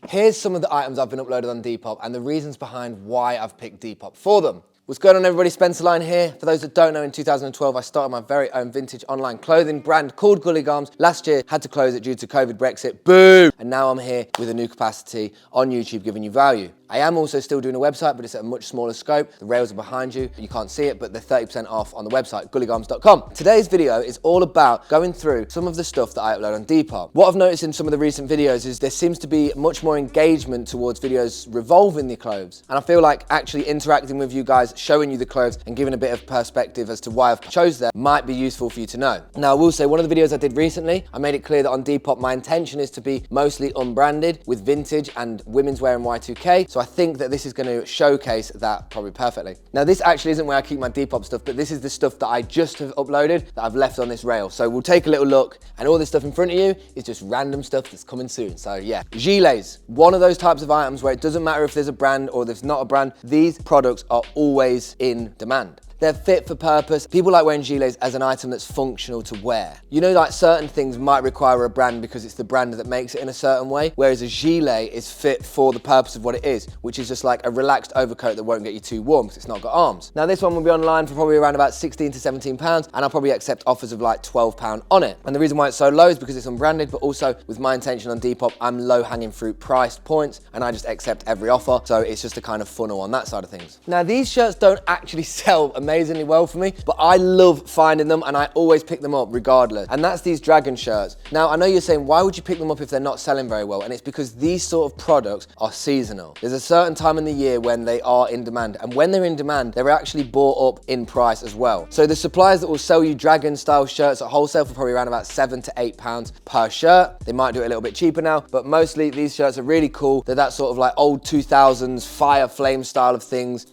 Here's some of the items I've been uploaded on Depop and the reasons behind why I've picked Depop for them. What's going on, everybody? Spencer Line here. For those that don't know, in 2012 I started my very own vintage online clothing brand called Gully Garms. Last year had to close it due to COVID, Brexit, boo! And now I'm here with a new capacity on YouTube giving you value. I am also still doing a website, but it's at a much smaller scope. The rails are behind you. You can't see it, but they're 30% off on the website, gullygarms.com. Today's video is all about going through some of the stuff that I upload on Depop. What I've noticed in some of the recent videos is there seems to be much more engagement towards videos revolving the clothes. And I feel like actually interacting with you guys, showing you the clothes and giving a bit of perspective as to why I've chose them might be useful for you to know. Now, I will say one of the videos I did recently, I made it clear that on Depop, my intention is to be mostly unbranded with vintage and women's wear and Y2K. So I think that this is going to showcase that probably perfectly. Now, this actually isn't where I keep my Depop stuff, but this is the stuff that I just have uploaded that I've left on this rail. So we'll take a little look, and all this stuff in front of you is just random stuff that's coming soon. So yeah, gilets, one of those types of items where it doesn't matter if there's a brand or there's not a brand, these products are always in demand. They're fit for purpose. People like wearing gilets as an item that's functional to wear. You know, like certain things might require a brand because it's the brand that makes it in a certain way, whereas a gilet is fit for the purpose of what it is, which is just like a relaxed overcoat that won't get you too warm because it's not got arms. Now, this one will be online for probably around about 16 to 17 pounds, and I'll probably accept offers of like 12 pound on it. And the reason why it's so low is because it's unbranded, but also with my intention on Depop, I'm low hanging fruit priced points, and I just accept every offer. So it's just a kind of funnel on that side of things. Now, these shirts don't actually sell amazingly well for me, but I love finding them and I always pick them up regardless. And that's these dragon shirts. Now, I know you're saying, why would you pick them up if they're not selling very well? And it's because these sort of products are seasonal. There's a certain time in the year when they are in demand. And when they're in demand, they're actually bought up in price as well. So the suppliers that will sell you dragon style shirts at wholesale for probably around about 7 to 8 pounds per shirt. They might do it a little bit cheaper now, but mostly these shirts are really cool. They're that sort of like old 2000s fire flame style of things.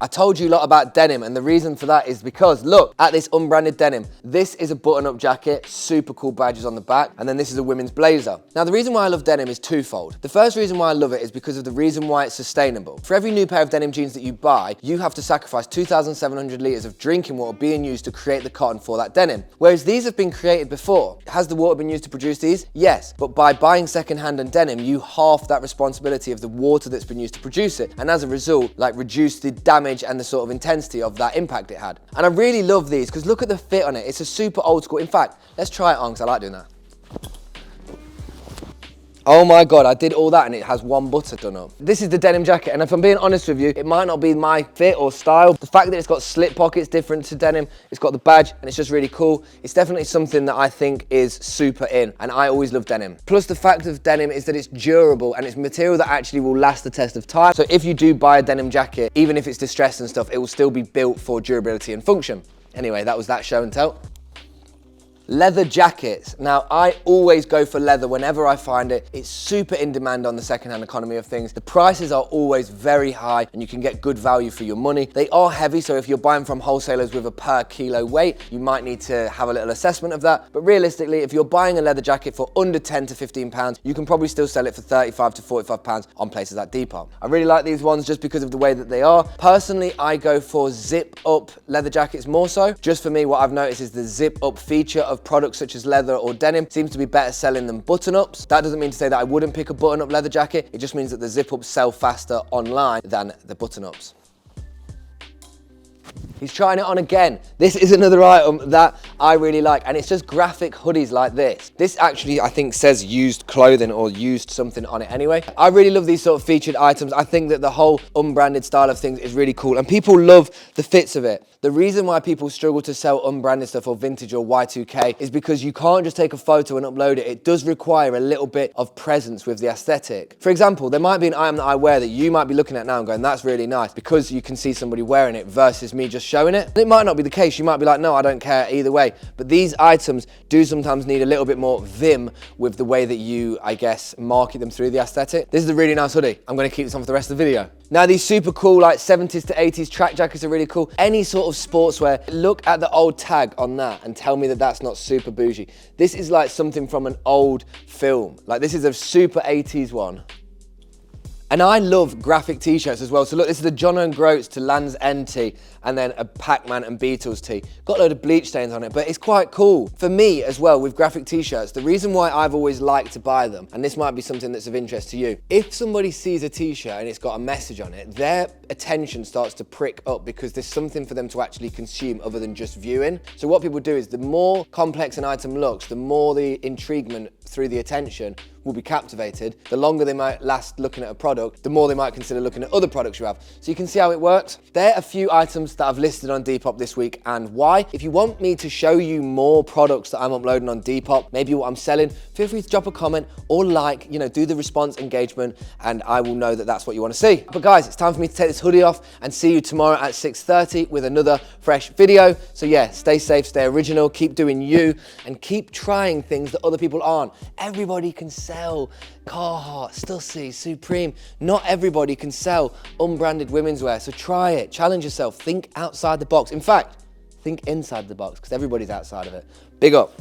I told you a lot about denim, and the reason for that is because look at this unbranded denim. This is a button-up jacket, super cool badges on the back, and then this is a women's blazer. Now, the reason why I love denim is twofold. The first reason why I love it is because of the reason why it's sustainable. For every new pair of denim jeans that you buy, you have to sacrifice 2,700 litres of drinking water being used to create the cotton for that denim. Whereas these have been created before. Has the water been used to produce these? Yes, but by buying secondhand and denim, you halve that responsibility of the water that's been used to produce it, and as a result, like reduce the damage and the sort of intensity of that impact it had. And I really love these because look at the fit on it. It's a super old school. In fact, let's try it on because I like doing that. Oh my God, I did all that and it has one button done up. This is the denim jacket, and if I'm being honest with you, it might not be my fit or style. The fact that it's got slip pockets different to denim, it's got the badge, and it's just really cool. It's definitely something that I think is super in, and I always love denim. Plus the fact of denim is that it's durable and it's material that actually will last the test of time. So if you do buy a denim jacket, even if it's distressed and stuff, it will still be built for durability and function. Anyway, that was that show and tell. Leather jackets. Now, I always go for leather whenever I find it. It's super in demand on the secondhand economy of things. The prices are always very high and you can get good value for your money. They are heavy, so if you're buying from wholesalers with a per kilo weight, you might need to have a little assessment of that. But realistically, if you're buying a leather jacket for under 10 to 15 pounds, you can probably still sell it for 35 to 45 pounds on places like Depop. I really like these ones just because of the way that they are. Personally, I go for zip up leather jackets more so. Just for me, what I've noticed is the zip up feature of products such as leather or denim seems to be better selling than button-ups. That doesn't mean to say that I wouldn't pick a button-up leather jacket. It just means that the zip-ups sell faster online than the button-ups. He's trying it on again. This is another item that I really like, and it's just graphic hoodies like this. This actually, I think, says used clothing or used something on it anyway. I really love these sort of featured items. I think that the whole unbranded style of things is really cool, and people love the fits of it. The reason why people struggle to sell unbranded stuff or vintage or Y2K is because you can't just take a photo and upload it. It does require a little bit of presence with the aesthetic. For example, there might be an item that I wear that you might be looking at now and going, that's really nice, because you can see somebody wearing it versus me just showing it. It might not be the case. You might be like, no, I don't care either way. But these items do sometimes need a little bit more vim with the way that you, I guess, market them through the aesthetic. This is a really nice hoodie. I'm going to keep this on for the rest of the video. Now, these super cool, like 70s to 80s track jackets are really cool. Any sort of sportswear, look at the old tag on that and tell me that that's not super bougie. This is like something from an old film. Like, this is a super 80s one. And I love graphic t-shirts as well. So look, this is the John and Groats to Land's End tee, and then a Pac-Man and Beatles tee. Got a load of bleach stains on it, but it's quite cool. For me as well, with graphic t-shirts, the reason why I've always liked to buy them, and this might be something that's of interest to you, if somebody sees a t-shirt and it's got a message on it, their attention starts to prick up because there's something for them to actually consume other than just viewing. So what people do is the more complex an item looks, the more the intriguement through the attention will be captivated. The longer they might last looking at a product, the more they might consider looking at other products you have. So you can see how it works. There are a few items that I've listed on Depop this week and why. If you want me to show you more products that I'm uploading on Depop, maybe what I'm selling, feel free to drop a comment or like, do the response engagement, and I will know that that's what you want to see. But guys, it's time for me to take this hoodie off and see you tomorrow at 6:30 with another fresh video. So yeah, stay safe, stay original, keep doing you, and keep trying things that other people aren't. Everybody can sell Carhartt, Stussy, Supreme. Not everybody can sell unbranded women's wear, so try it, challenge yourself, think outside the box. In fact, think inside the box, because everybody's outside of it. Big up.